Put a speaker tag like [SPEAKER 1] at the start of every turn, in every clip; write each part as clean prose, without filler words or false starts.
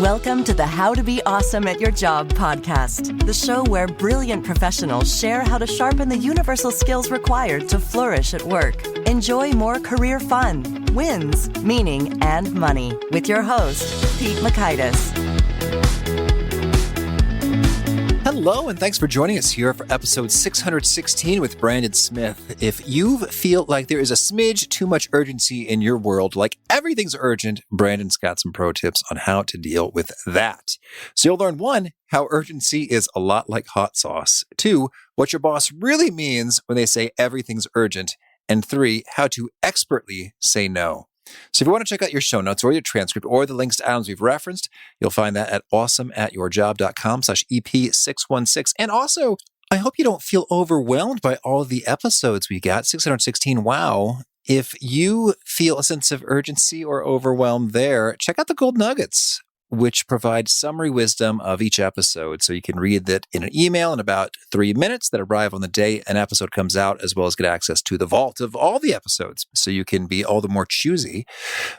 [SPEAKER 1] Welcome to the How to Be Awesome at Your Job podcast, the show where brilliant professionals share how to sharpen the universal skills required to flourish at work. Enjoy more career fun, wins, meaning, and money with your host, Pete Makaitis.
[SPEAKER 2] Hello, and thanks for joining us here for episode 616 with Brandon Smith. If you feel like there is a smidge too much urgency in your world, like everything's urgent, Brandon's got some pro tips on how to deal with that. So you'll learn 1, how urgency is a lot like hot sauce. 2, what your boss really means when they say everything's urgent. And 3, how to expertly say no. So if you want to check out your show notes or your transcript or the links to items we've referenced, you'll find that at awesomeatyourjob.com/EP616. And also, I hope you don't feel overwhelmed by all of the episodes we got. 616, wow. If you feel a sense of urgency or overwhelm there, check out the Gold Nuggets, which provide summary wisdom of each episode. So you can read that in an email in about 3 minutes that arrive on the day an episode comes out, as well as get access to the vault of all the episodes. So you can be all the more choosy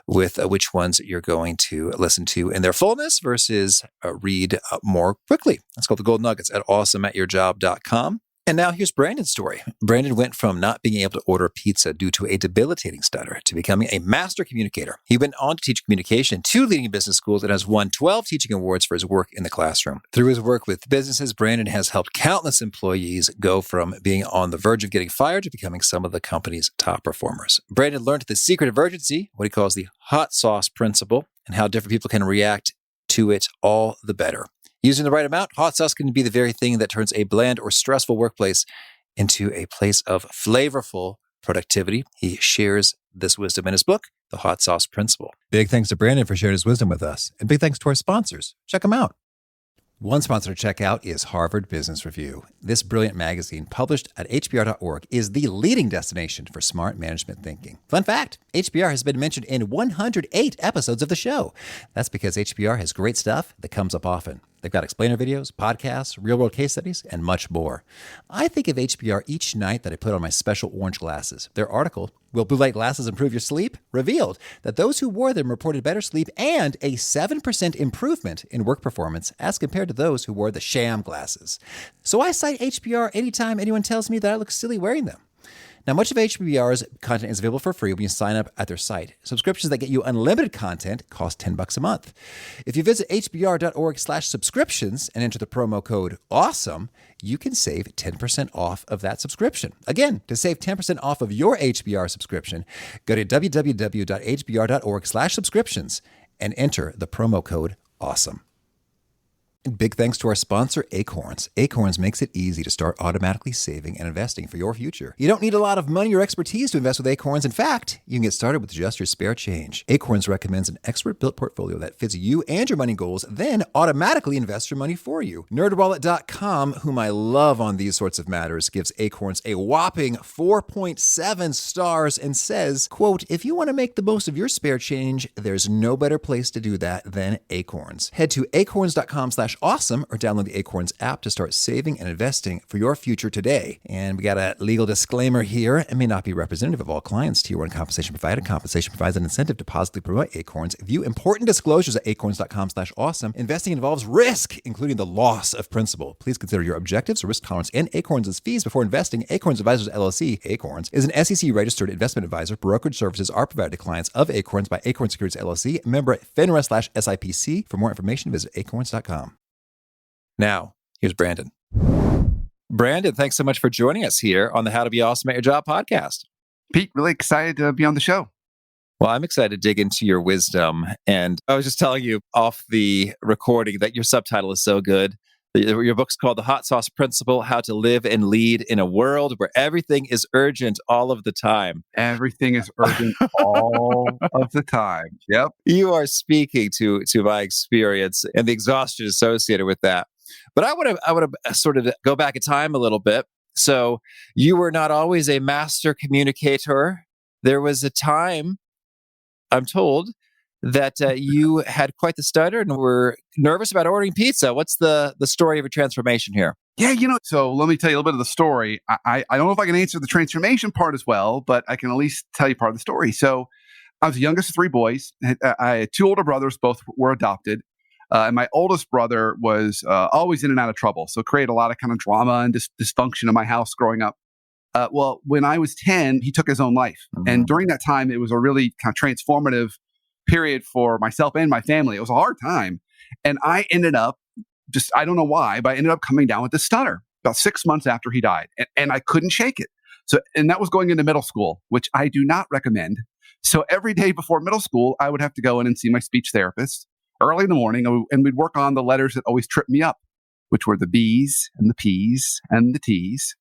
[SPEAKER 2] with which ones you're going to listen to in their fullness versus read more quickly. That's called the Gold Nuggets at awesomeatyourjob.com. And now here's Brandon's story. Brandon went from not being able to order pizza due to a debilitating stutter to becoming a master communicator. He went on to teach communication 2 leading business schools and has won 12 teaching awards for his work in the classroom. Through his work with businesses, Brandon has helped countless employees go from being on the verge of getting fired to becoming some of the company's top performers. Brandon learned the secret of urgency, what he calls the hot sauce principle, and how different people can react to it all the better. Using the right amount, hot sauce can be the very thing that turns a bland or stressful workplace into a place of flavorful productivity. He shares this wisdom in his book, The Hot Sauce Principle. Big thanks to Brandon for sharing his wisdom with us. And big thanks to our sponsors. Check them out. One sponsor to check out is Harvard Business Review. This brilliant magazine, published at hbr.org, is the leading destination for smart management thinking. Fun fact, HBR has been mentioned in 108 episodes of the show. That's because HBR has great stuff that comes up often. They've got explainer videos, podcasts, real-world case studies, and much more. I think of HBR each night that I put on my special orange glasses. Their article, Will Blue Light Glasses Improve Your Sleep?, revealed that those who wore them reported better sleep and a 7% improvement in work performance as compared to those who wore the sham glasses. So I cite HBR anytime anyone tells me that I look silly wearing them. Now, much of HBR's content is available for free when you sign up at their site. Subscriptions that get you unlimited content cost $10 a month. If you visit hbr.org/subscriptions and enter the promo code AWESOME, you can save 10% off of that subscription. Again, to save 10% off of your HBR subscription, go to www.hbr.org/subscriptions and enter the promo code AWESOME. And big thanks to our sponsor, Acorns. Acorns makes it easy to start automatically saving and investing for your future. You don't need a lot of money or expertise to invest with Acorns. In fact, you can get started with just your spare change. Acorns recommends an expert-built portfolio that fits you and your money goals, then automatically invests your money for you. NerdWallet.com, whom I love on these sorts of matters, gives Acorns a whopping 4.7 stars and says, quote, if you want to make the most of your spare change, there's no better place to do that than Acorns. Head to acorns.com/awesome or download the Acorns app to start saving and investing for your future today. And we got a legal disclaimer here. It may not be representative of all clients. Tier 1 compensation provided. Compensation provides an incentive to positively promote Acorns. View important disclosures at acorns.com/awesome. Investing involves risk, including the loss of principal. Please consider your objectives, risk tolerance, and Acorns' fees before investing. Acorns Advisors LLC, Acorns, is an SEC-registered investment advisor. Brokerage services are provided to clients of Acorns by Acorns Securities LLC, member FINRA/SIPC. For more information, visit acorns.com. Now, here's Brandon. Brandon, thanks so much for joining us here on the How to Be Awesome at Your Job podcast.
[SPEAKER 3] Pete, really excited to be on the show.
[SPEAKER 2] Well, I'm excited to dig into your wisdom. And I was just telling you off the recording that your subtitle is so good. Your book's called The Hot Sauce Principle, How to Live and Lead in a World Where Everything is Urgent All of the Time.
[SPEAKER 3] Everything is urgent all of the time. Yep.
[SPEAKER 2] You are speaking to my experience and the exhaustion associated with that. But I want to sort of go back in time a little bit. So you were not always a master communicator. There was a time, I'm told, that you had quite the stutter and were nervous about ordering pizza. What's the story of your transformation here?
[SPEAKER 3] Yeah, so let me tell you a little bit of the story. I don't know if I can answer the transformation part as well, but I can at least tell you part of the story. So I was the youngest of 3 boys. I had 2 older brothers, both were adopted. And my oldest brother was always in and out of trouble. So created a lot of kind of drama and dysfunction in my house growing up. Well, when I was 10, he took his own life. And during that time, it was a really kind of transformative period for myself and my family. It was a hard time. And I ended up I don't know why, but I ended up coming down with this stutter about 6 months after he died. And I couldn't shake it. And that was going into middle school, which I do not recommend. So every day before middle school, I would have to go in and see my speech therapist early in the morning. And we'd work on the letters that always tripped me up, which were the B's and the P's and the T's.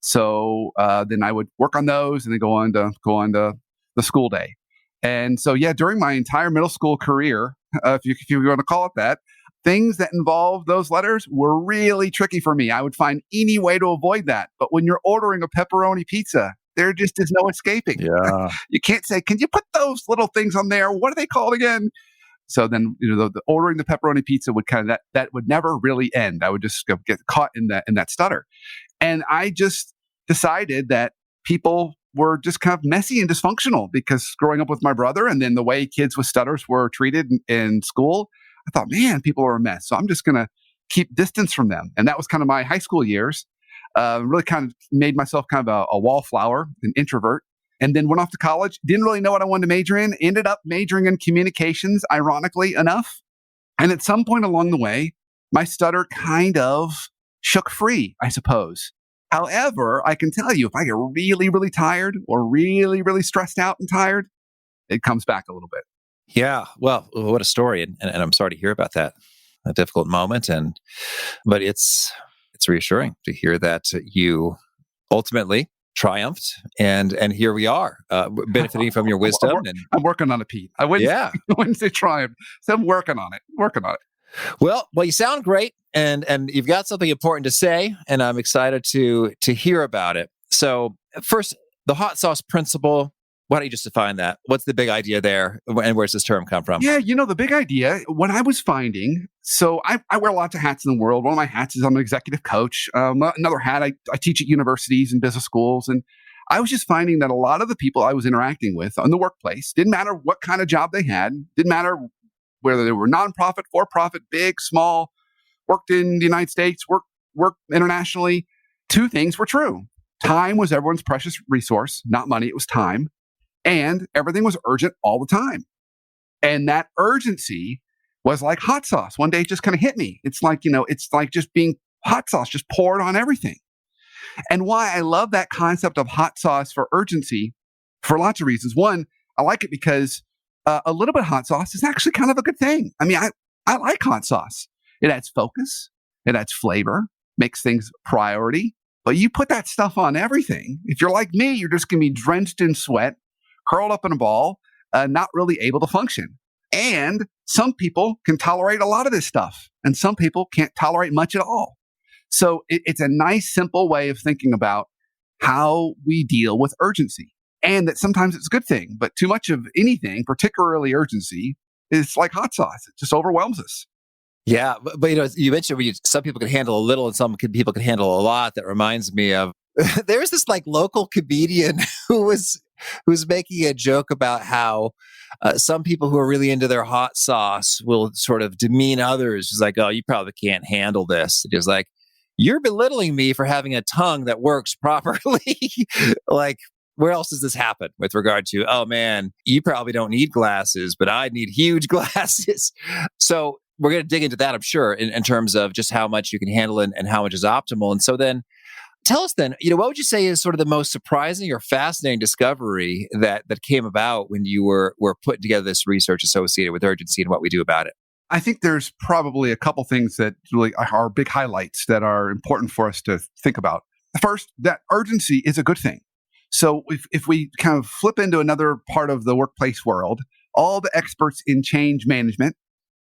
[SPEAKER 3] So then I would work on those and then go on to the school day. And so, yeah, during my entire middle school career, if you want to call it that, things that involved those letters were really tricky for me. I would find any way to avoid that. But when you're ordering a pepperoni pizza, there just is no escaping.
[SPEAKER 2] Yeah.
[SPEAKER 3] You can't say, can you put those little things on there? What are they called again? So then, the ordering the pepperoni pizza would kind of, that would never really end. I would just get caught in that stutter. And I just decided that people were just kind of messy and dysfunctional because growing up with my brother and then the way kids with stutters were treated in school, I thought, man, people are a mess. So I'm just going to keep distance from them. And that was kind of my high school years. Really kind of made myself kind of a wallflower, an introvert. And then went off to college. Didn't really know what I wanted to major in. Ended up majoring in communications, ironically enough. And at some point along the way, my stutter kind of shook free, I suppose. However, I can tell you, if I get really, really tired or really, really stressed out and tired, it comes back a little bit.
[SPEAKER 2] Yeah. Well, what a story. And I'm sorry to hear about that, a difficult moment. But it's reassuring to hear that you ultimately triumphed and here we are, benefiting from your wisdom.
[SPEAKER 3] I'm working on it, Pete. I wouldn't say triumph. So I'm working on it.
[SPEAKER 2] Well, you sound great and you've got something important to say, and I'm excited to hear about it. So first, the hot sauce principle. Why don't you just define that? What's the big idea there, and where's this term come from?
[SPEAKER 3] Yeah, the big idea, what I was finding, so I wear lots of hats in the world. One of my hats is I'm an executive coach. Another hat, I teach at universities and business schools. And I was just finding that a lot of the people I was interacting with in the workplace, didn't matter what kind of job they had, didn't matter whether they were nonprofit, for-profit, big, small, worked in the United States, worked internationally. Two things were true. Time was everyone's precious resource, not money, it was time. And everything was urgent all the time. And that urgency was like hot sauce. One day it just kind of hit me. It's like just being hot sauce, just poured on everything. And why I love that concept of hot sauce for urgency for lots of reasons. One, I like it because a little bit of hot sauce is actually kind of a good thing. I mean, I like hot sauce. It adds focus. It adds flavor, makes things priority. But you put that stuff on everything. If you're like me, you're just going to be drenched in sweat, curled up in a ball, not really able to function. And some people can tolerate a lot of this stuff, and some people can't tolerate much at all. So it's a nice, simple way of thinking about how we deal with urgency, and that sometimes it's a good thing, but too much of anything, particularly urgency, is like hot sauce. It just overwhelms us.
[SPEAKER 2] Yeah, but you mentioned some people can handle a little and some people can handle a lot. That reminds me of there's this like local comedian who's making a joke about how some people who are really into their hot sauce will sort of demean others. It's like, oh, you probably can't handle this. It is like, you're belittling me for having a tongue that works properly. Like, where else does this happen with regard to, oh man, you probably don't need glasses, but I need huge glasses. So we're going to dig into that, I'm sure, in terms of just how much you can handle and how much is optimal. And so then tell us then, what would you say is sort of the most surprising or fascinating discovery that came about when you were putting together this research associated with urgency and what we do about it?
[SPEAKER 3] I think there's probably a couple things that really are big highlights that are important for us to think about. First, that urgency is a good thing. So if we kind of flip into another part of the workplace world, all the experts in change management,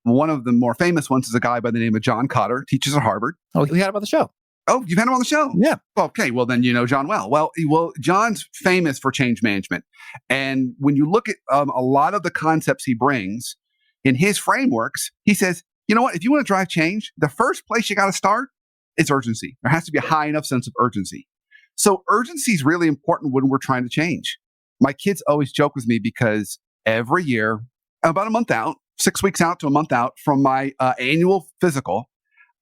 [SPEAKER 3] one of the more famous ones is a guy by the name of John Kotter, teaches at Harvard.
[SPEAKER 2] Oh, we had him on the show.
[SPEAKER 3] Oh, you've had him on the show?
[SPEAKER 2] Yeah.
[SPEAKER 3] Okay, well, then you know John well. Well, John's famous for change management. And when you look at a lot of the concepts he brings in his frameworks, he says, you know what? If you want to drive change, the first place you got to start is urgency. There has to be a high enough sense of urgency. So urgency is really important when we're trying to change. My kids always joke with me because every year, about a month out, 6 weeks out to a month out from my annual physical,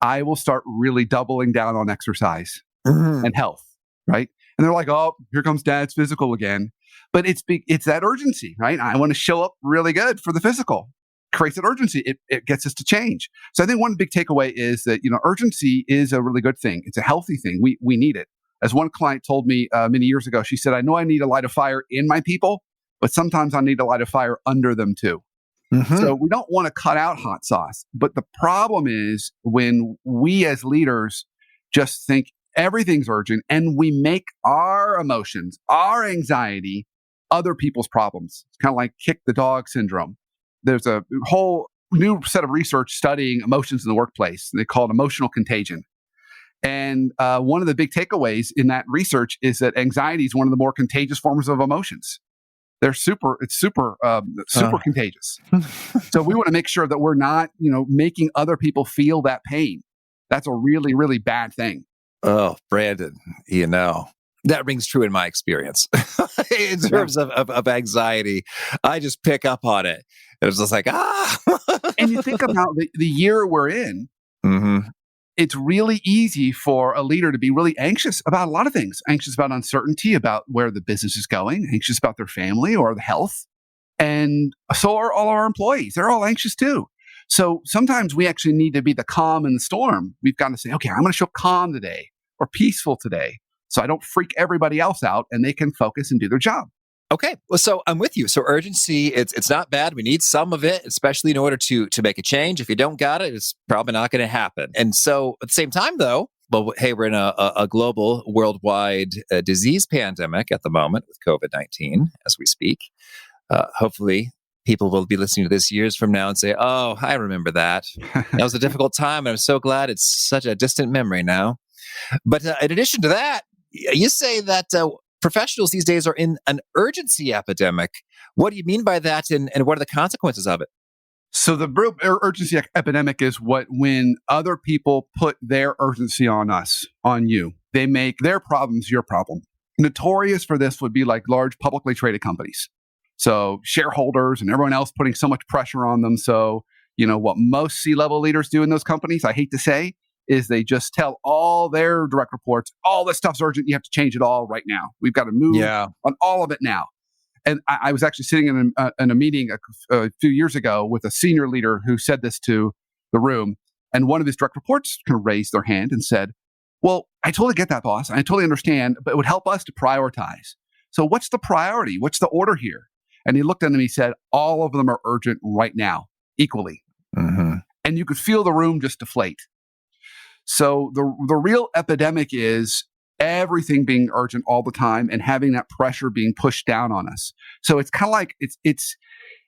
[SPEAKER 3] I will start really doubling down on exercise and health, right? And they're like, oh, here comes dad's physical again. But it's that urgency, right? I want to show up really good for the physical. Creates that urgency. It gets us to change. So I think one big takeaway is that, urgency is a really good thing. It's a healthy thing. We need it. As one client told me many years ago, she said, I know I need to light a fire in my people, but sometimes I need to light a fire under them too. So we don't want to cut out hot sauce. But the problem is when we as leaders just think everything's urgent and we make our emotions, our anxiety, other people's problems. It's kind of like kick the dog syndrome. There's a whole new set of research studying emotions in the workplace. They call it emotional contagion. And one of the big takeaways in that research is that anxiety is one of the more contagious forms of emotions. It's super contagious. So we want to make sure that we're not, making other people feel that pain. That's a really, really bad thing.
[SPEAKER 2] Oh, Brandon, that rings true in my experience. In terms of anxiety, I just pick up on it. It was just like,
[SPEAKER 3] And you think about the year we're in, it's really easy for a leader to be really anxious about a lot of things, anxious about uncertainty, about where the business is going, anxious about their family or the health. And so are all our employees. They're all anxious too. So sometimes we actually need to be the calm in the storm. We've got to say, okay, I'm going to show calm today or peaceful today, so I don't freak everybody else out and they can focus and do their job.
[SPEAKER 2] Okay. Well, so I'm with you. So urgency, it's not bad. We need some of it, especially in order to make a change. If you don't got it, it's probably not going to happen. And so at the same time, though, well, hey, we're in a global, worldwide disease pandemic at the moment with COVID-19 as we speak. Hopefully, people will be listening to this years from now and say, oh, I remember that. That was a difficult time. And I'm so glad it's such a distant memory now. But in addition to that, you say that professionals these days are in an urgency epidemic. What do you mean by that, and what are the consequences of it?
[SPEAKER 3] So the real urgency epidemic is when other people put their urgency on us, on you. They make their problems your problem. Notorious for this would be like large publicly traded companies. So shareholders and everyone else putting so much pressure on them. So, what most C-level leaders do in those companies, I hate to say, is they just tell all their direct reports, all this stuff's urgent. You have to change it all right now. We've got to move on all of it now. And I was actually sitting in a meeting a few years ago with a senior leader who said this to the room. And one of his direct reports kind of raised their hand and said, well, I totally get that, boss. I totally understand, but it would help us to prioritize. So what's the priority? What's the order here? And he looked at him and he said, all of them are urgent right now, equally. And you could feel the room just deflate. So the real epidemic is everything being urgent all the time and having that pressure being pushed down on us. So it's kind of like it's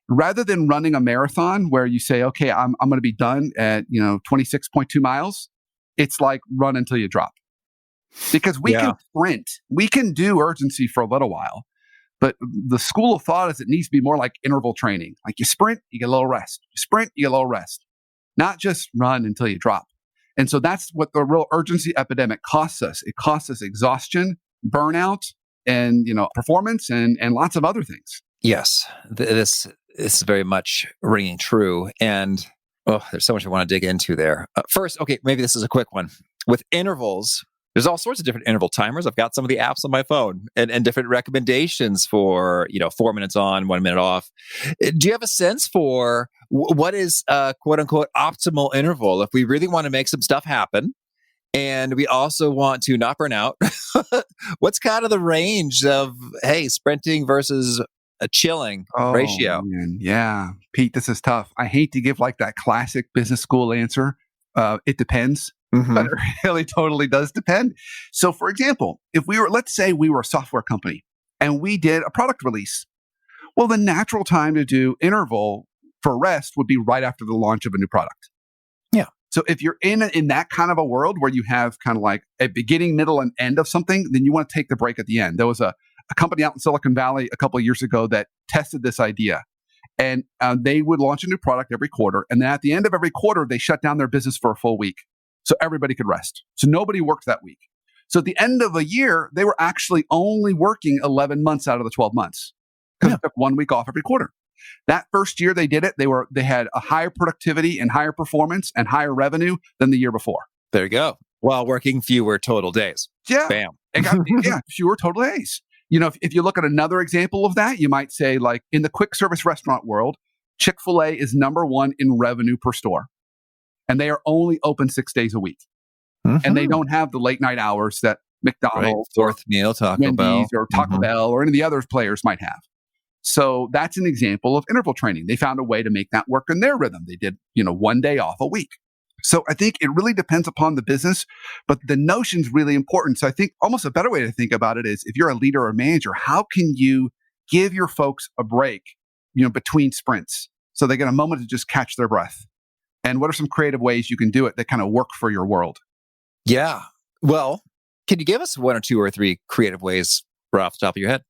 [SPEAKER 3] rather than running a marathon where you say, okay, I'm going to be done at 26.2 miles. It's like run until you drop, because we can sprint, we can do urgency for a little while, but the school of thought is it needs to be more like interval training. Like you sprint, you get a little rest. You sprint, you get a little rest, not just run until you drop. And so that's what the real urgency epidemic costs us. It costs us exhaustion, burnout, and performance, and lots of other things.
[SPEAKER 2] Yes, this is very much ringing true. And there's so much I want to dig into there. First, okay, maybe this is a quick one. With intervals, there's all sorts of different interval timers. I've got some of the apps on my phone and different recommendations for 4 minutes on, 1 minute off. Do you have a sense for what is quote unquote optimal interval if we really want to make some stuff happen and we also want to not burn out? What's kind of the range of sprinting versus a chilling ratio?
[SPEAKER 3] Man. Yeah, Pete, this is tough. I hate to give like that classic business school answer. It depends. But it really totally does depend. So for example, let's say we were a software company and we did a product release. Well, the natural time to do interval for rest would be right after the launch of a new product.
[SPEAKER 2] Yeah.
[SPEAKER 3] So if you're in that kind of a world where you have kind of like a beginning, middle, and end of something, then you want to take the break at the end. There was a company out in Silicon Valley a couple of years ago that tested this idea. And they would launch a new product every quarter. And then at the end of every quarter, they shut down their business for a full week, so everybody could rest. So nobody worked that week. So at the end of a year, they were actually only working 11 months out of the 12 months because they took 1 week off every quarter. That first year they did it, they had a higher productivity and higher performance and higher revenue than the year before.
[SPEAKER 2] There you go. While working fewer total days.
[SPEAKER 3] Yeah.
[SPEAKER 2] Bam.
[SPEAKER 3] Fewer total days. If you look at another example of that, you might say, like, in the quick service restaurant world, Chick-fil-A is number one in revenue per store. And they are only open 6 days a week. And they don't have the late night hours that McDonald's,
[SPEAKER 2] fourth meal, Taco
[SPEAKER 3] Wendy's,
[SPEAKER 2] Bell,
[SPEAKER 3] or Taco Bell, or any of the other players might have. So that's an example of interval training. They found a way to make that work in their rhythm. They did, 1 day off a week. So I think it really depends upon the business, but the notion's really important. So I think almost a better way to think about it is, if you're a leader or a manager, how can you give your folks a break, between sprints, so they get a moment to just catch their breath? And what are some creative ways you can do it that kind of work for your world?
[SPEAKER 2] Yeah. Well, can you give us one or two or three creative ways right off the top of your head?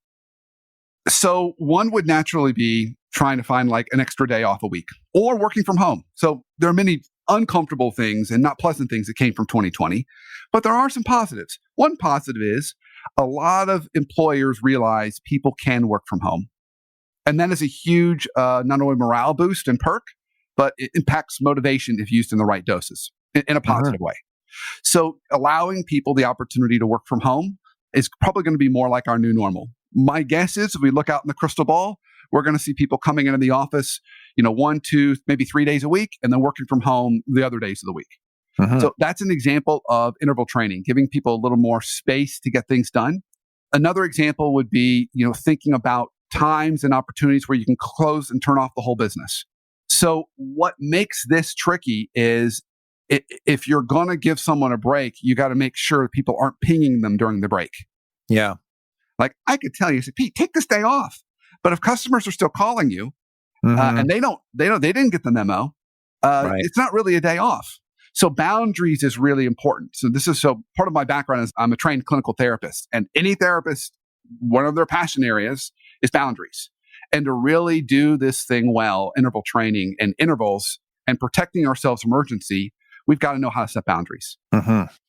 [SPEAKER 3] So one would naturally be trying to find like an extra day off a week, or working from home. So there are many uncomfortable things and not pleasant things that came from 2020, but there are some positives. One positive is a lot of employers realize people can work from home. And that is a huge, not only morale boost and perk, but it impacts motivation if used in the right doses in a positive way. So allowing people the opportunity to work from home is probably going to be more like our new normal. My guess is, if we look out in the crystal ball, we're going to see people coming into the office, 1, 2, maybe 3 days a week, and then working from home the other days of the week. So that's an example of interval training, giving people a little more space to get things done. Another example would be, thinking about times and opportunities where you can close and turn off the whole business. So what makes this tricky is, if you're going to give someone a break, you got to make sure people aren't pinging them during the break.
[SPEAKER 2] Yeah.
[SPEAKER 3] Like, I could tell you, say, Pete, take this day off. But if customers are still calling you and they didn't get the memo, it's not really a day off. So boundaries is really important. So part of my background is I'm a trained clinical therapist, and any therapist, one of their passion areas is boundaries. And to really do this thing well, interval training and intervals and protecting ourselves from urgency, we've got to know how to set boundaries,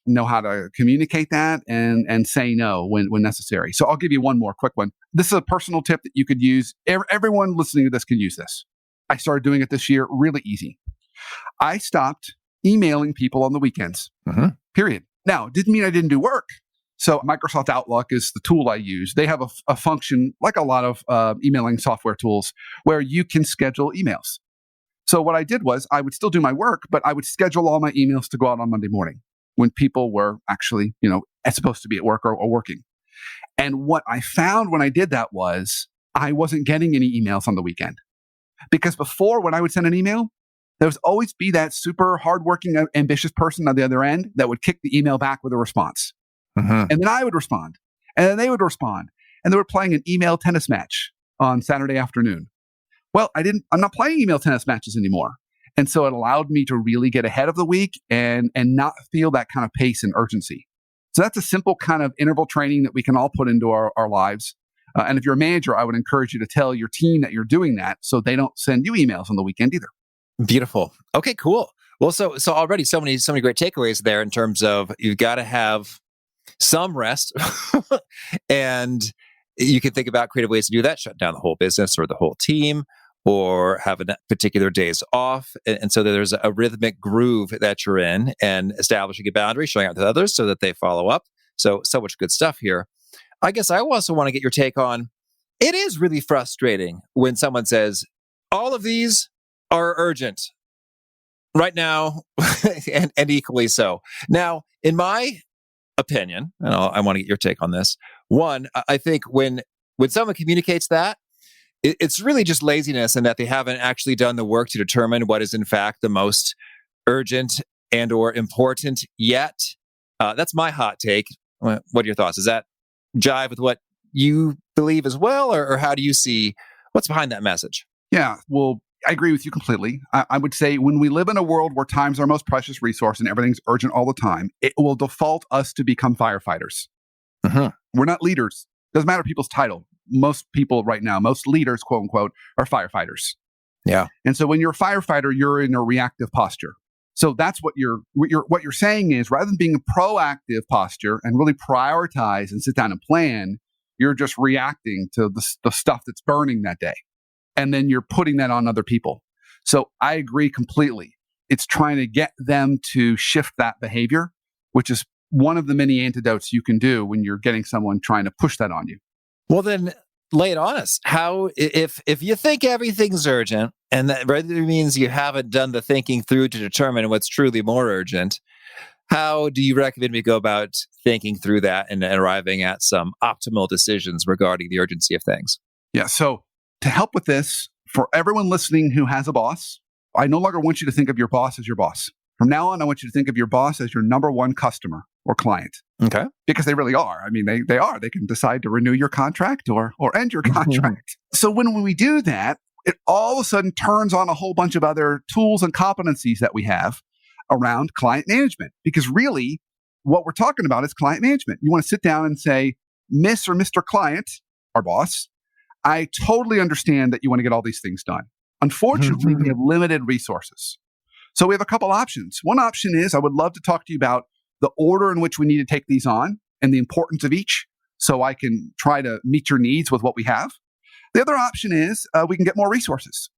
[SPEAKER 3] know how to communicate that and say no when necessary. So I'll give you one more quick one. This is a personal tip that you could use. Everyone listening to this can use this. I started doing it this year, really easy. I stopped emailing people on the weekends, period. Now, it didn't mean I didn't do work. So Microsoft Outlook is the tool I use. They have a function, like a lot of emailing software tools, where you can schedule emails. So what I did was, I would still do my work, but I would schedule all my emails to go out on Monday morning when people were actually, supposed to be at work or working. And what I found when I did that was, I wasn't getting any emails on the weekend. Because before, when I would send an email, there would always be that super hardworking, ambitious person on the other end that would kick the email back with a response. And then I would respond. And then they would respond. And they were playing an email tennis match on Saturday afternoon. Well, I'm not playing email tennis matches anymore. And so it allowed me to really get ahead of the week and not feel that kind of pace and urgency. So that's a simple kind of interval training that we can all put into our lives. And if you're a manager, I would encourage you to tell your team that you're doing that, so they don't send you emails on the weekend either.
[SPEAKER 2] Beautiful. Okay, cool. Well, so already so many great takeaways there in terms of, you've got to have some rest and you can think about creative ways to do that, shut down the whole business or the whole team, or have particular days off. And so there's a rhythmic groove that you're in, and establishing a boundary, showing out to others so that they follow up. So much good stuff here. I guess I also want to get your take on, it is really frustrating when someone says, all of these are urgent right now, and equally so. Now, in my opinion, and I want to get your take on this. One, I think when someone communicates that, it's really just laziness, and that they haven't actually done the work to determine what is in fact the most urgent and or important yet. That's my hot take. What are your thoughts? Does that jive with what you believe as well, or how do you see what's behind that message?
[SPEAKER 3] Yeah, well, I agree with you completely. I would say, when we live in a world where time's our most precious resource and everything's urgent all the time, it will default us to become firefighters. We're not leaders. Doesn't matter people's title. Most people right now, most leaders, quote unquote, are firefighters.
[SPEAKER 2] Yeah.
[SPEAKER 3] And so when you're a firefighter, you're in a reactive posture. So that's what you're saying is, rather than being a proactive posture and really prioritize and sit down and plan, you're just reacting to the stuff that's burning that day. and then you're putting that on other people. So I agree completely. It's trying to get them to shift that behavior, which is one of the many antidotes you can do when you're getting someone trying to push that on you.
[SPEAKER 2] Well, then lay it on us. How, if you think everything's urgent, and that rather means you haven't done the thinking through to determine what's truly more urgent, how do you recommend we go about thinking through that and arriving at some optimal decisions regarding the urgency of things?
[SPEAKER 3] Yeah. So to help with this, for everyone listening who has a boss, I no longer want you to think of your boss as your boss. From now on, I want you to think of your boss as your number one customer or client.
[SPEAKER 2] Okay.
[SPEAKER 3] Because they really are. I mean, they are. They can decide to renew your contract or end your contract. So when we do that, it all of a sudden turns on a whole bunch of other tools and competencies that we have around client management. Because really, what we're talking about is client management. You want to sit down and say, Miss or Mr. Client, our boss, I totally understand that you want to get all these things done. Unfortunately, we have limited resources. So we have a couple options. One option is I would love to talk to you about the order in which we need to take these on and the importance of each so I can try to meet your needs with what we have. The other option is we can get more resources.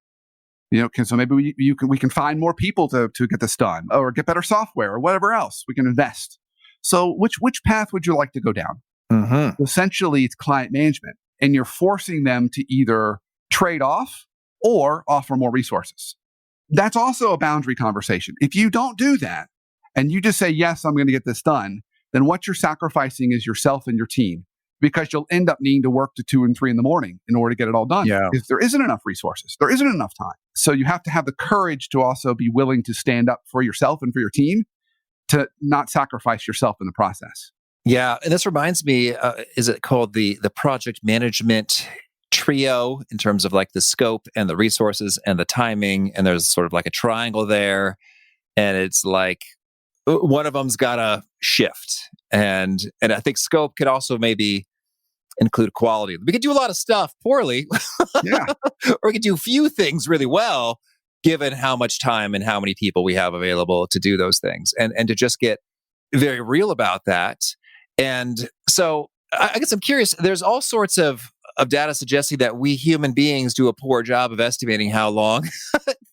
[SPEAKER 3] So maybe we can find more people to get this done or get better software or whatever else we can invest. So which path would you like to go down? Essentially, it's client management, and you're forcing them to either trade off or offer more resources. That's also a boundary conversation. If you don't do that and you just say, yes, I'm going to get this done, then what you're sacrificing is yourself and your team, because you'll end up needing to work to 2 and 3 in the morning in order to get it all done.
[SPEAKER 2] Yeah.
[SPEAKER 3] Because there isn't enough resources. There isn't enough time. So you have to have the courage to also be willing to stand up for yourself and for your team to not sacrifice yourself in the process.
[SPEAKER 2] Yeah. And this reminds me, is it called the project management trio in terms of like the scope and the resources and the timing? And there's sort of like a triangle there. And it's like one of them's got to shift. And I think scope could also maybe include quality. We could do a lot of stuff poorly.
[SPEAKER 3] Yeah.
[SPEAKER 2] Or we could do few things really well, given how much time and how many people we have available to do those things. And to just get very real about that. And so I guess I'm curious, there's all sorts of data suggesting that we human beings do a poor job of estimating how long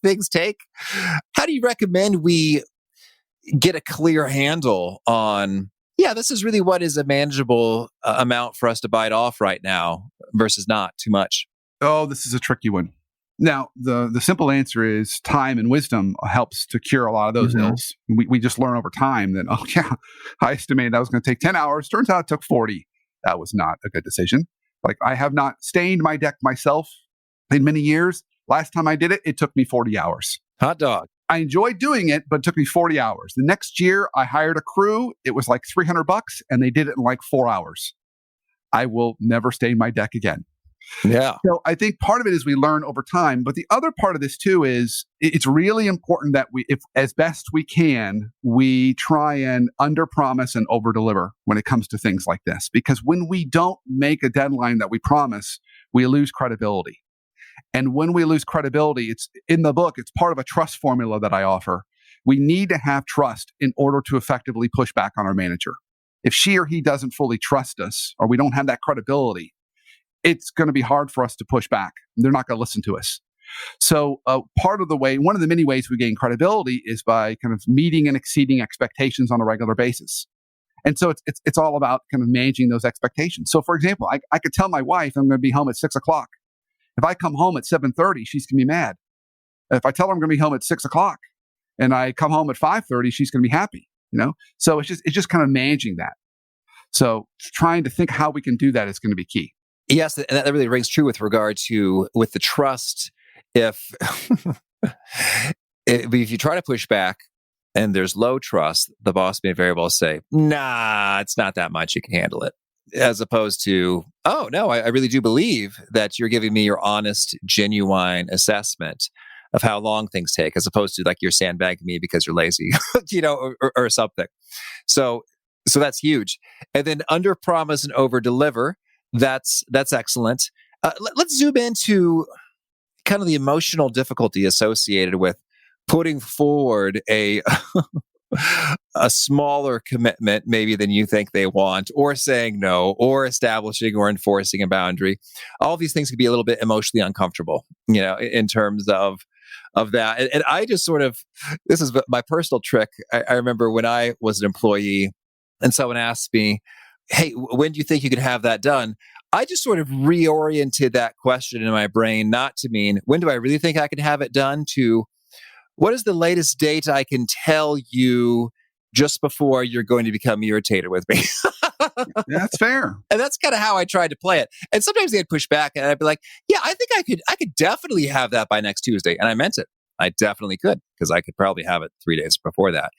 [SPEAKER 2] things take. How do you recommend we get a clear handle on, this is really what is a manageable amount for us to bite off right now versus not too much?
[SPEAKER 3] Oh, this is a tricky one. Now, the simple answer is time and wisdom helps to cure a lot of those ills. We just learn over time that, I estimated that was going to take 10 hours. Turns out it took 40. That was not a good decision. Like, I have not stained my deck myself in many years. Last time I did it, it took me 40 hours.
[SPEAKER 2] Hot dog.
[SPEAKER 3] I enjoyed doing it, but it took me 40 hours. The next year, I hired a crew. It was like $300, and they did it in like 4 hours. I will never stain my deck again.
[SPEAKER 2] Yeah.
[SPEAKER 3] So I think part of it is we learn over time. But the other part of this too is it's really important that if as best we can, we try and underpromise and overdeliver when it comes to things like this. Because when we don't make a deadline that we promise, we lose credibility. And when we lose credibility, it's in the book, it's part of a trust formula that I offer. We need to have trust in order to effectively push back on our manager. If she or he doesn't fully trust us, or we don't have that credibility, it's going to be hard for us to push back. They're not going to listen to us. So one of the many ways we gain credibility is by kind of meeting and exceeding expectations on a regular basis. And so it's all about kind of managing those expectations. So for example, I could tell my wife I'm going to be home at 6:00. If I come home at 7:30, she's going to be mad. If I tell her I'm going to be home at 6:00 and I come home at 5:30, she's going to be happy. So it's just kind of managing that. So trying to think how we can do that is going to be key.
[SPEAKER 2] Yes, and that really rings true with regard to with the trust. If you try to push back and there's low trust, the boss may very well say, "Nah, it's not that much. You can handle it." As opposed to, "Oh no, I really do believe that you're giving me your honest, genuine assessment of how long things take," as opposed to like you're sandbagging me because you're lazy, or something. So that's huge. And then under promise and over deliver. That's excellent. Let's zoom into kind of the emotional difficulty associated with putting forward a a smaller commitment maybe than you think they want, or saying no, or establishing or enforcing a boundary. All these things can be a little bit emotionally uncomfortable, in terms of that. And I just sort of, this is my personal trick. I remember when I was an employee and someone asked me, hey, when do you think you could have that done? I just sort of reoriented that question in my brain, not to mean, when do I really think I can have it done, to what is the latest date I can tell you just before you're going to become irritated with me?
[SPEAKER 3] That's fair.
[SPEAKER 2] And that's kind of how I tried to play it. And sometimes they'd push back and I'd be like, yeah, I think I could definitely have that by next Tuesday. And I meant it. I definitely could, because I could probably have it 3 days before that.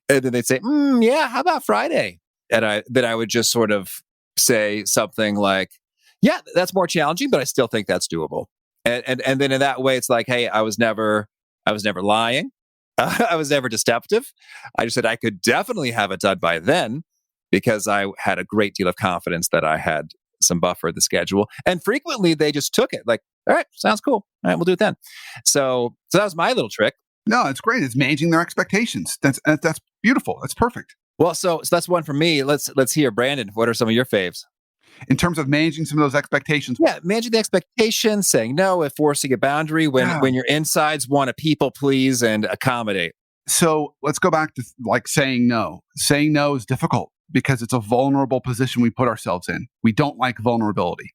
[SPEAKER 2] And then they'd say, yeah, how about Friday? And I would just sort of say something like, yeah, that's more challenging, but I still think that's doable. And then in that way, it's like, hey, I was never lying. I was never deceptive. I just said I could definitely have it done by then, because I had a great deal of confidence that I had some buffer in the schedule. And frequently they just took it like, all right, sounds cool. All right, we'll do it then. So that was my little trick.
[SPEAKER 3] No, it's great. It's managing their expectations. That's beautiful. That's perfect.
[SPEAKER 2] Well, so that's one for me. Let's hear, Brandon. What are some of your faves?
[SPEAKER 3] In terms of managing some of those expectations.
[SPEAKER 2] Yeah, managing the expectations, saying no, enforcing a boundary when your insides want to people please and accommodate.
[SPEAKER 3] So let's go back to like saying no. Saying no is difficult because it's a vulnerable position we put ourselves in. We don't like vulnerability,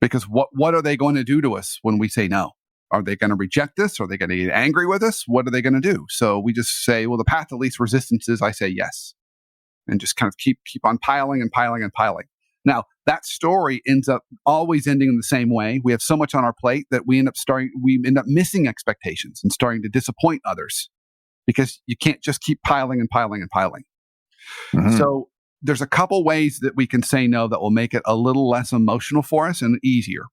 [SPEAKER 3] because what are they going to do to us when we say no? Are they going to reject us? Are they going to get angry with us? What are they going to do? So we just say, well, the path of least resistance is I say yes, and just kind of keep on piling and piling and piling. Now, that story ends up always ending in the same way. We have so much on our plate that we end up missing expectations and starting to disappoint others, because you can't just keep piling and piling and piling. Mm-hmm. So there's a couple ways that we can say no that will make it a little less emotional for us and easier.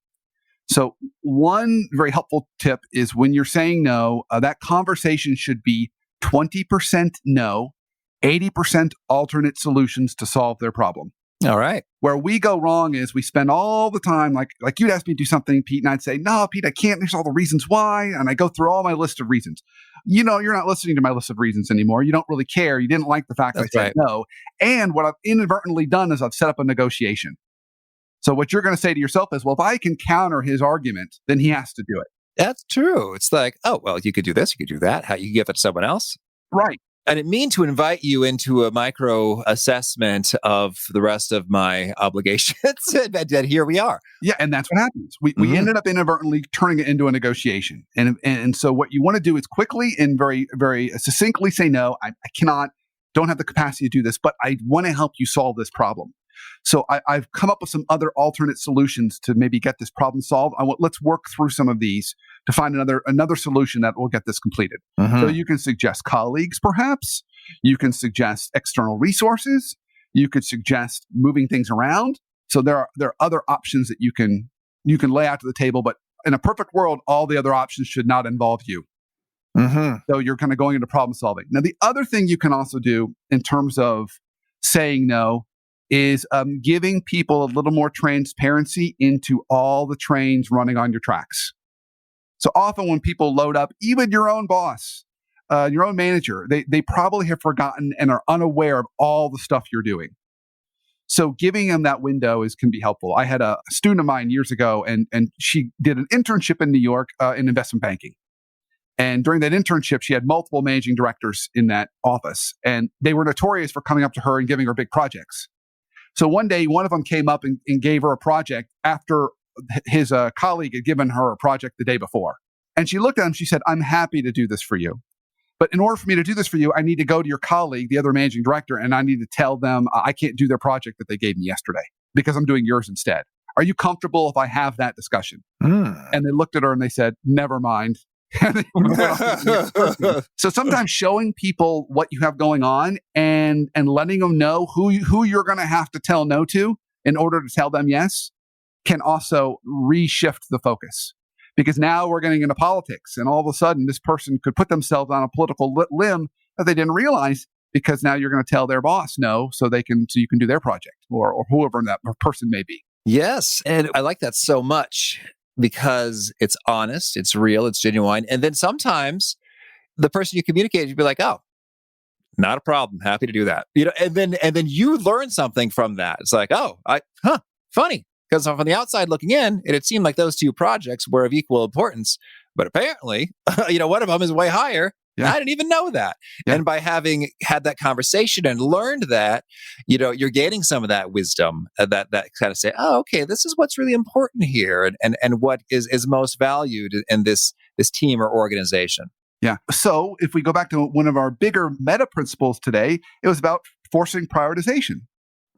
[SPEAKER 3] So one very helpful tip is when you're saying no, that conversation should be 20% no, 80% alternate solutions to solve their problem.
[SPEAKER 2] All right.
[SPEAKER 3] Where we go wrong is we spend all the time, like you'd ask me to do something, Pete, and I'd say, no, Pete, I can't. There's all the reasons why. And I go through all my list of reasons. You're not listening to my list of reasons anymore. You don't really care. You didn't like the fact that I said no. And what I've inadvertently done is I've set up a negotiation. So what you're going to say to yourself is, well, if I can counter his argument, then he has to do it.
[SPEAKER 2] That's true. It's like, oh, well, you could do this, you could do that. How you give it to someone else?
[SPEAKER 3] Right.
[SPEAKER 2] I didn't mean to invite you into a micro assessment of the rest of my obligations, but here we are.
[SPEAKER 3] Yeah, and that's what happens. We ended up inadvertently turning it into a negotiation. And so what you want to do is quickly and very, very succinctly say, no, I cannot, don't have the capacity to do this, but I want to help you solve this problem. So I've come up with some other alternate solutions to maybe get this problem solved. Let's work through some of these to find another solution that will get this completed. Mm-hmm. So you can suggest colleagues, perhaps. You can suggest external resources. You could suggest moving things around. So there are other options that you can lay out to the table. But in a perfect world, all the other options should not involve you. Mm-hmm. So you're kind of going into problem solving. Now, the other thing you can also do in terms of saying no is giving people a little more transparency into all the trains running on your tracks. So often when people load up, even your own boss, your own manager, they probably have forgotten and are unaware of all the stuff you're doing. So giving them that window can be helpful. I had a student of mine years ago, and she did an internship in New York in investment banking. And during that internship, she had multiple managing directors in that office, and they were notorious for coming up to her and giving her big projects. So one day, one of them came up and gave her a project after his colleague had given her a project the day before. And she looked at him, she said, I'm happy to do this for you. But in order for me to do this for you, I need to go to your colleague, the other managing director, and I need to tell them I can't do their project that they gave me yesterday because I'm doing yours instead. Are you comfortable if I have that discussion? And they looked at her and they said, never mind. So sometimes showing people what you have going on and letting them know who you're going to have to tell no to in order to tell them yes can also reshift the focus. Because now we're getting into politics, and all of a sudden this person could put themselves on a political limb that they didn't realize, because now you're going to tell their boss no so you can do their project or whoever that person may be.
[SPEAKER 2] Yes, and I like that so much, because it's honest, it's real, it's genuine. And then sometimes the person you communicate, you'd be like, oh, Not a problem. Happy to do that. And then you learn something from that. It's like, funny. Because from the outside looking in, it seemed like those two projects were of equal importance. But apparently, one of them is way higher. Yeah. I didn't even know that. Yeah. And by having had that conversation and learned that, you're gaining some of that wisdom that kind of say, oh, okay, this is what's really important here and what is most valued in this team or organization.
[SPEAKER 3] Yeah. So if we go back to one of our bigger meta principles today, it was about forcing prioritization.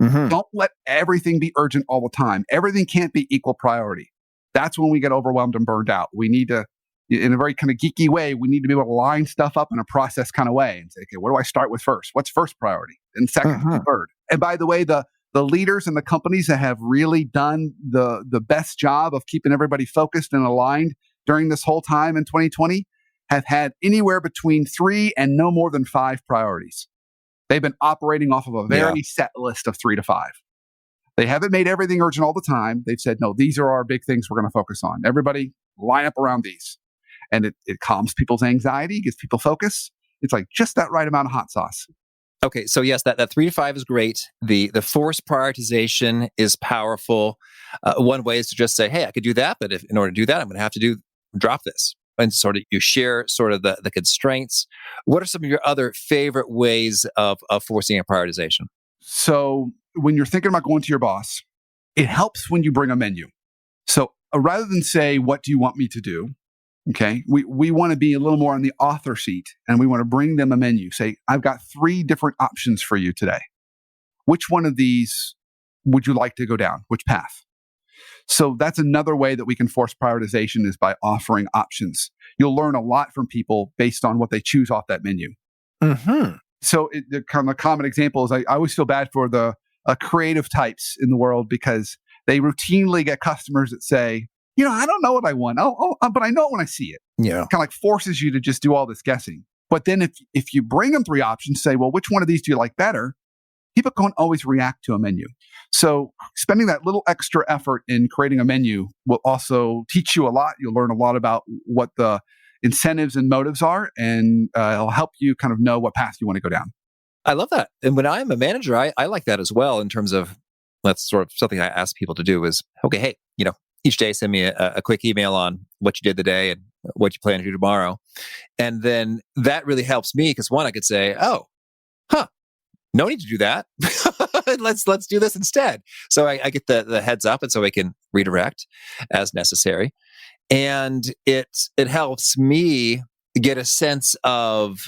[SPEAKER 3] Mm-hmm. Don't let everything be urgent all the time. Everything can't be equal priority. That's when we get overwhelmed and burned out. We need to, in a very kind of geeky way, we need to be able to line stuff up in a process kind of way and say, okay, what do I start with first? What's first priority? And second, and third. And by the way, the leaders and the companies that have really done the best job of keeping everybody focused and aligned during this whole time in 2020 have had anywhere between 3 and no more than 5 priorities. They've been operating off of a very set list of 3 to 5. They haven't made everything urgent all the time. They've said, no, these are our big things we're going to focus on. Everybody line up around these. And it calms people's anxiety, gives people focus. It's like just that right amount of hot sauce.
[SPEAKER 2] Okay, so yes, that 3 to 5 is great. The forced prioritization is powerful. One way is to just say, hey, I could do that, but in order to do that, I'm going to have to drop this. And sort of you share sort of the constraints. What are some of your other favorite ways of forcing a prioritization?
[SPEAKER 3] So when you're thinking about going to your boss, it helps when you bring a menu. So rather than say, what do you want me to do? Okay, we want to be a little more on the author seat, and we want to bring them a menu. Say, I've got 3 different options for you today. Which one of these would you like to go down? Which path? So that's another way that we can force prioritization is by offering options. You'll learn a lot from people based on what they choose off that menu. Mm-hmm. So the kind of common example is I always feel bad for the creative types in the world because they routinely get customers that say, I don't know what I want, but I know it when I see it.
[SPEAKER 2] Yeah.
[SPEAKER 3] Kind of like forces you to just do all this guessing. But then if you bring them 3 options, say, well, which one of these do you like better? People can't always react to a menu. So spending that little extra effort in creating a menu will also teach you a lot. You'll learn a lot about what the incentives and motives are, and it'll help you kind of know what path you want to go down.
[SPEAKER 2] I love that. And when I'm a manager, I like that as well in terms of that's sort of something I ask people to do is, okay, hey, each day send me a quick email on what you did today and what you plan to do tomorrow. And then that really helps me because one, I could say, no need to do that. let's do this instead. So I get the heads up, and so I can redirect as necessary. And it helps me get a sense of,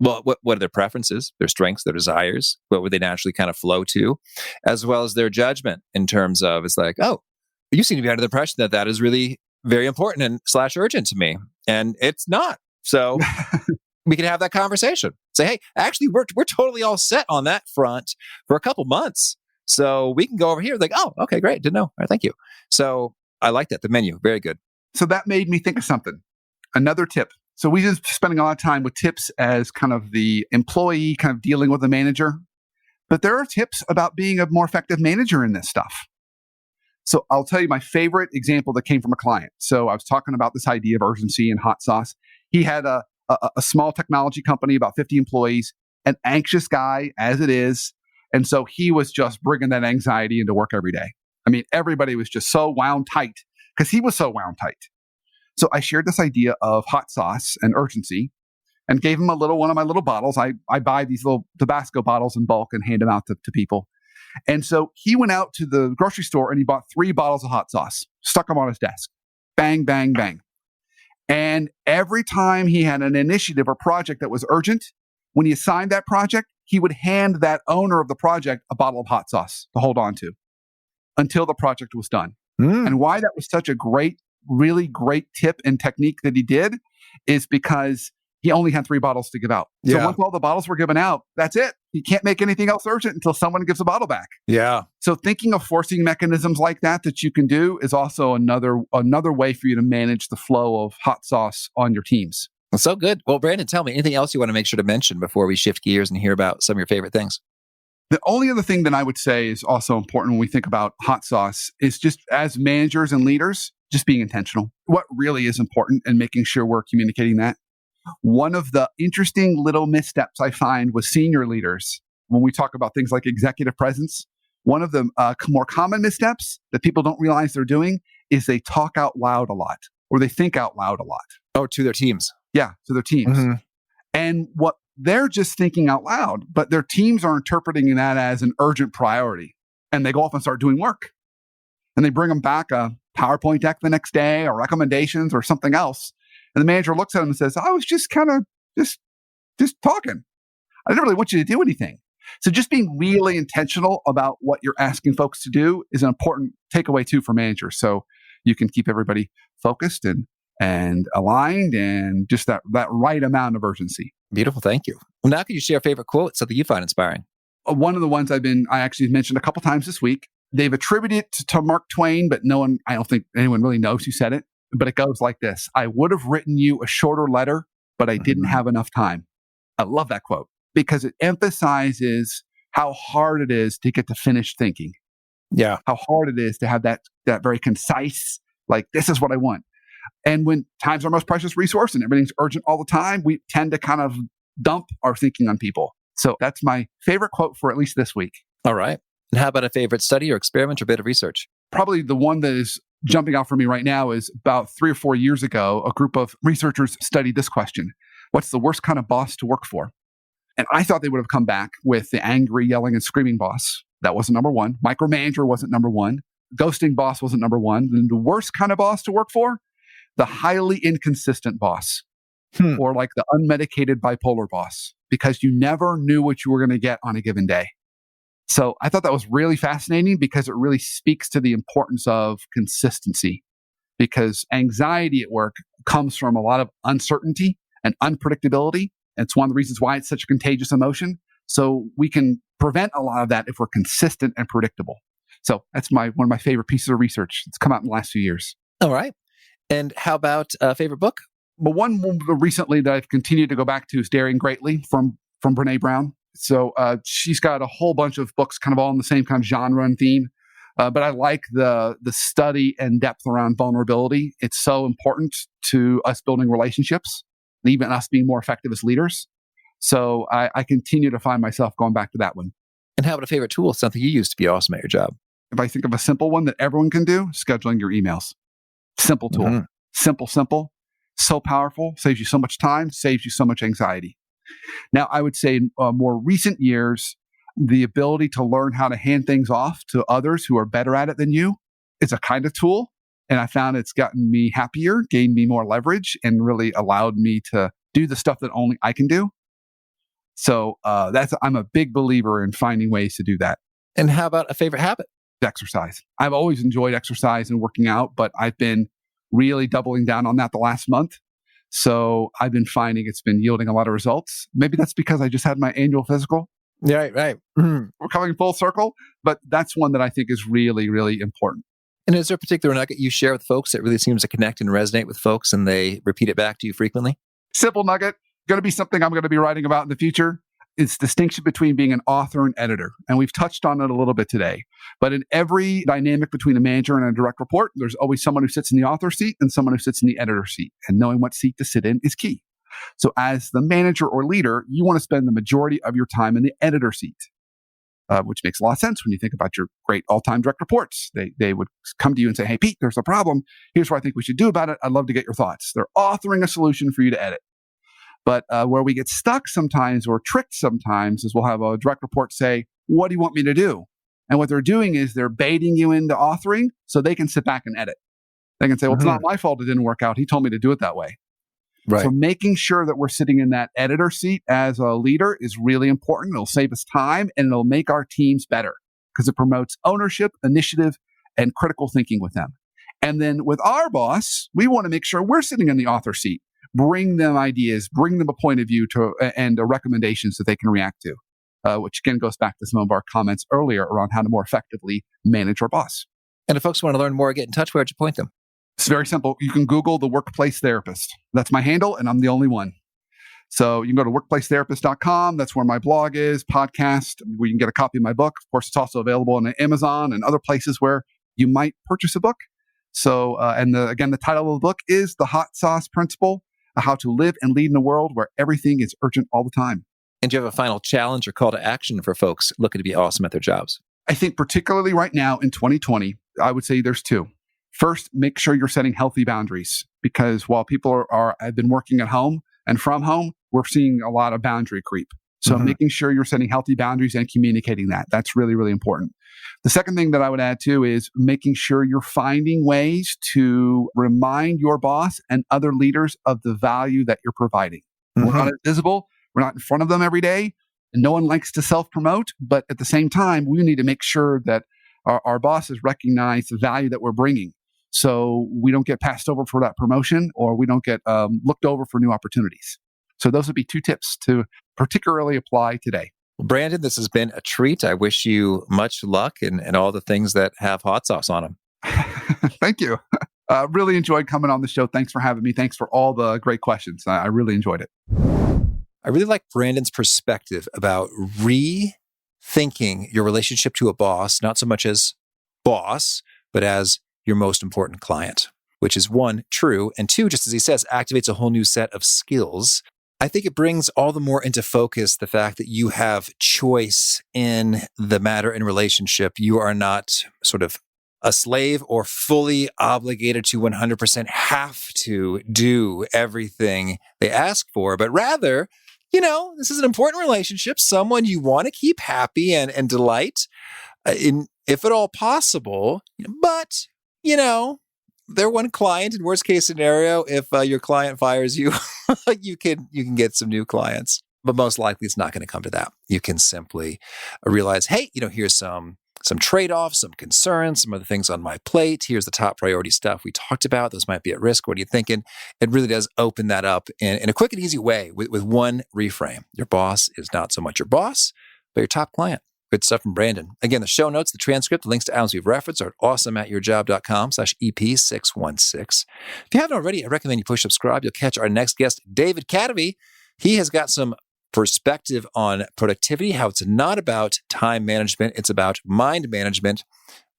[SPEAKER 2] well, what are their preferences, their strengths, their desires, what would they naturally kind of flow to, as well as their judgment in terms of, it's like, oh, you seem to be under the impression that is really very important and / urgent to me. And it's not. So we can have that conversation. Say, hey, actually, we're totally all set on that front for a couple months. So we can go over here. Like, oh, okay, great. Didn't know. All right, thank you. So I like that. The menu, very good.
[SPEAKER 3] So that made me think of something. Another tip. So we just spending a lot of time with tips as kind of the employee kind of dealing with the manager. But there are tips about being a more effective manager in this stuff. So I'll tell you my favorite example that came from a client. So I was talking about this idea of urgency and hot sauce. He had a small technology company, about 50 employees, an anxious guy as it is. And so he was just bringing that anxiety into work every day. I mean, everybody was just so wound tight because he was so wound tight. So I shared this idea of hot sauce and urgency and gave him one of my little bottles. I buy these little Tabasco bottles in bulk and hand them out to people. And so he went out to the grocery store and he bought 3 bottles of hot sauce, stuck them on his desk. Bang, bang, bang. And every time he had an initiative or project that was urgent, when he assigned that project, he would hand that owner of the project a bottle of hot sauce to hold on to until the project was done. And why that was such a really great tip and technique that he did is because he only had 3 bottles to give out. So once all the bottles were given out, that's it. He can't make anything else urgent until someone gives a bottle back.
[SPEAKER 2] Yeah.
[SPEAKER 3] So thinking of forcing mechanisms like that you can do is also another way for you to manage the flow of hot sauce on your teams.
[SPEAKER 2] So good. Well, Brandon, tell me anything else you want to make sure to mention before we shift gears and hear about some of your favorite things.
[SPEAKER 3] The only other thing that I would say is also important when we think about hot sauce is just as managers and leaders, just being intentional. What really is important and making sure we're communicating that. One of the interesting little missteps I find with senior leaders when we talk about things like executive presence, one of the more common missteps that people don't realize they're doing is they talk out loud a lot or they think out loud a lot.
[SPEAKER 2] Oh, to their teams.
[SPEAKER 3] Yeah, to their teams.
[SPEAKER 2] Mm-hmm.
[SPEAKER 3] And what they're just thinking out loud, but their teams are interpreting that as an urgent priority. And they go off and start doing work. And they bring them back a PowerPoint deck the next day or recommendations or something else. And the manager looks at them and says, I was just kind of just talking. I didn't really want you to do anything. So just being really intentional about what you're asking folks to do is an important takeaway too for managers. So you can keep everybody focused and aligned and just that right amount of urgency.
[SPEAKER 2] Beautiful. Thank you. Well, now can you share a favorite quote, something you find inspiring?
[SPEAKER 3] One of the ones I actually mentioned a couple times this week. They've attributed it to Mark Twain, but I don't think anyone really knows who said it. But it goes like this: I would have written you a shorter letter, but I didn't have enough time. I love that quote because it emphasizes how hard it is to get to finish thinking.
[SPEAKER 2] Yeah.
[SPEAKER 3] How hard it is to have that very concise, like, this is what I want. And when time's our most precious resource and everything's urgent all the time, we tend to kind of dump our thinking on people. So that's my favorite quote for at least this week.
[SPEAKER 2] All right. And how about a favorite study or experiment or bit of research?
[SPEAKER 3] Probably the one that is jumping out for me right now is about 3 or 4 years ago, a group of researchers studied this question: what's the worst kind of boss to work for? And I thought they would have come back with the angry, yelling, and screaming boss. That wasn't number one. Micromanager wasn't number one. Ghosting boss wasn't number one. And the worst kind of boss to work for? The highly inconsistent boss. Or like the unmedicated bipolar boss, because you never knew what you were going to get on a given day. So I thought that was really fascinating because it really speaks to the importance of consistency, because anxiety at work comes from a lot of uncertainty and unpredictability. And it's one of the reasons why it's such a contagious emotion. So we can prevent a lot of that if we're consistent and predictable. So that's one of my favorite pieces of research. It's come out in the last few years.
[SPEAKER 2] All right. And how about a favorite book?
[SPEAKER 3] But one recently that I've continued to go back to is Daring Greatly from Brene Brown. So she's got a whole bunch of books kind of all in the same kind of genre and theme. But I like the study and depth around vulnerability. It's so important to us building relationships and even us being more effective as leaders. So I continue to find myself going back to that one.
[SPEAKER 2] And how about a favorite tool, something you use to be awesome at your job?
[SPEAKER 3] If I think of a simple one that everyone can do, scheduling your emails. Simple tool. Mm-hmm. Simple. So powerful, saves you so much time, saves you so much anxiety. Now, I would say in more recent years, the ability to learn how to hand things off to others who are better at it than you is a kind of tool. And I found it's gotten me happier, gained me more leverage, and really allowed me to do the stuff that only I can do. So I'm a big believer in finding ways to do that.
[SPEAKER 2] And how about a favorite habit?
[SPEAKER 3] Exercise. I've always enjoyed exercise and working out, but I've been really doubling down on that the last month. So I've been finding it's been yielding a lot of results. Maybe that's because I just had my annual physical.
[SPEAKER 2] Yeah, right. Mm-hmm.
[SPEAKER 3] We're coming full circle, but that's one that I think is really, really important.
[SPEAKER 2] And is there a particular nugget you share with folks that really seems to connect and resonate with folks and they repeat it back to you frequently?
[SPEAKER 3] Simple nugget, going to be something I'm going to be writing about in the future. It's distinction between being an author and editor. And we've touched on it a little bit today. But in every dynamic between a manager and a direct report, there's always someone who sits in the author seat and someone who sits in the editor seat. And knowing what seat to sit in is key. So as the manager or leader, you want to spend the majority of your time in the editor seat, which makes a lot of sense when you think about your great all-time direct reports. They would come to you and say, hey, Pete, there's a problem. Here's what I think we should do about it. I'd love to get your thoughts. They're authoring a solution for you to edit. But where we get stuck sometimes or tricked sometimes is we'll have a direct report say, what do you want me to do? And what they're doing is they're baiting you into authoring so they can sit back and edit. They can say, well, it's not my fault it didn't work out. He told me to do it that way. Right. So making sure that we're sitting in that editor seat as a leader is really important. It'll save us time and it'll make our teams better because it promotes ownership, initiative, and critical thinking with them. And then with our boss, we want to make sure we're sitting in the author seat. Bring them ideas, bring them a point of view and recommendations that they can react to, which again goes back to some of our comments earlier around how to more effectively manage our boss.
[SPEAKER 2] And if folks want to learn more, get in touch, where'd you point them?
[SPEAKER 3] It's very simple. You can Google the Workplace Therapist. That's my handle, and I'm the only one. So you can go to workplacetherapist.com. That's where my blog is, podcast, where you can get a copy of my book. Of course, it's also available on Amazon and other places where you might purchase a book. So, again, the title of the book is The Hot Sauce Principle. how to live and lead in a world where everything is urgent all the time.
[SPEAKER 2] And do you have a final challenge or call to action for folks looking to be awesome at their jobs?
[SPEAKER 3] I think particularly right now in 2020, I would say there's two. First, make sure you're setting healthy boundaries, because while people have been working at home and from home, we're seeing a lot of boundary creep. So making sure you're setting healthy boundaries and communicating that. That's really, really important. The second thing that I would add too is making sure you're finding ways to remind your boss and other leaders of the value that you're providing. We're not as visible. We're not in front of them every day. And no one likes to self-promote. But at the same time, we need to make sure that our bosses recognize the value that we're bringing, so we don't get passed over for that promotion, or we don't get looked over for new opportunities. So those would be two tips to particularly apply today.
[SPEAKER 2] Well, Brandon, this has been a treat. I wish you much luck and all the things that have hot sauce on them.
[SPEAKER 3] Thank you. Really enjoyed coming on the show. Thanks for having me. Thanks for all the great questions. I really enjoyed it.
[SPEAKER 2] I really like Brandon's perspective about rethinking your relationship to a boss, not so much as boss, but as your most important client, which is one, true, and two, just as he says, activates a whole new set of skills. I think it brings all the more into focus the fact that you have choice in the matter in relationship. You are not sort of a slave or fully obligated to 100% have to do everything they ask for, but rather, this is an important relationship, someone you want to keep happy and delight, if at all possible. But, they're one client. In worst case scenario, if your client fires you, you can get some new clients. But most likely it's not going to come to that. You can simply realize, hey, here's some trade-offs, some concerns, some other things on my plate. Here's the top priority stuff we talked about. Those might be at risk. What are you thinking? It really does open that up in a quick and easy way with one reframe. Your boss is not so much your boss, but your top client. Good stuff from Brandon. Again, the show notes, the transcript, the links to items we've referenced are at awesomeatyourjob.com/EP616. If you haven't already, I recommend you push subscribe. You'll catch our next guest, David Cademy. He has got some perspective on productivity, how it's not about time management, it's about mind management.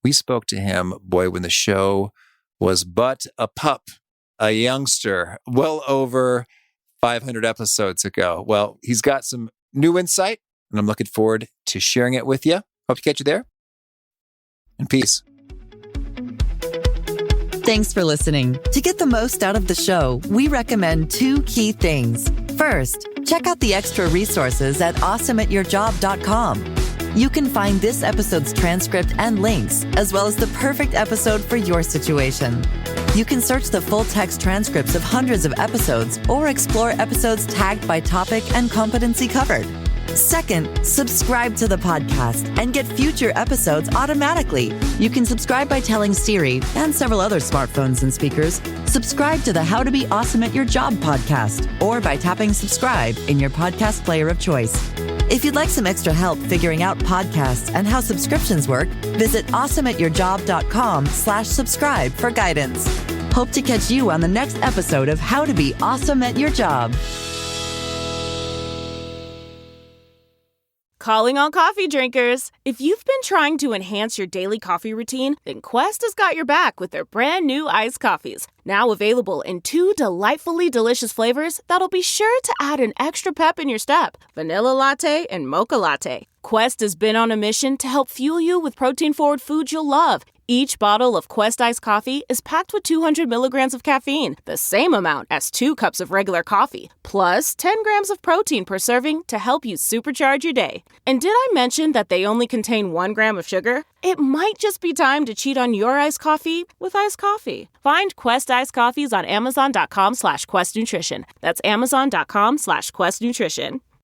[SPEAKER 2] We spoke to him, when the show was but a pup, a youngster, well over 500 episodes ago. Well, he's got some new insight, and I'm looking forward to sharing it with you. Hope to catch you there. And peace.
[SPEAKER 1] Thanks for listening. To get the most out of the show, we recommend two key things. First, check out the extra resources at awesomeatyourjob.com. You can find this episode's transcript and links, as well as the perfect episode for your situation. You can search the full text transcripts of hundreds of episodes or explore episodes tagged by topic and competency covered. Second, subscribe to the podcast and get future episodes automatically. You can subscribe by telling Siri and several other smartphones and speakers, subscribe to the How to Be Awesome at Your Job podcast, or by tapping subscribe in your podcast player of choice. If you'd like some extra help figuring out podcasts and how subscriptions work, visit awesomeatyourjob.com/subscribe for guidance. Hope to catch you on the next episode of How to Be Awesome at Your Job.
[SPEAKER 4] Calling all coffee drinkers. If you've been trying to enhance your daily coffee routine, then Quest has got your back with their brand new iced coffees. Now available in 2 delightfully delicious flavors that'll be sure to add an extra pep in your step: vanilla latte and mocha latte. Quest has been on a mission to help fuel you with protein-forward foods you'll love. Each bottle of Quest iced coffee is packed with 200 milligrams of caffeine, the same amount as 2 cups of regular coffee, plus 10 grams of protein per serving to help you supercharge your day. And did I mention that they only contain 1 gram of sugar? It might just be time to cheat on your iced coffee with iced coffee. Find Quest iced coffees on Amazon.com/Quest Nutrition. That's Amazon.com/Quest Nutrition.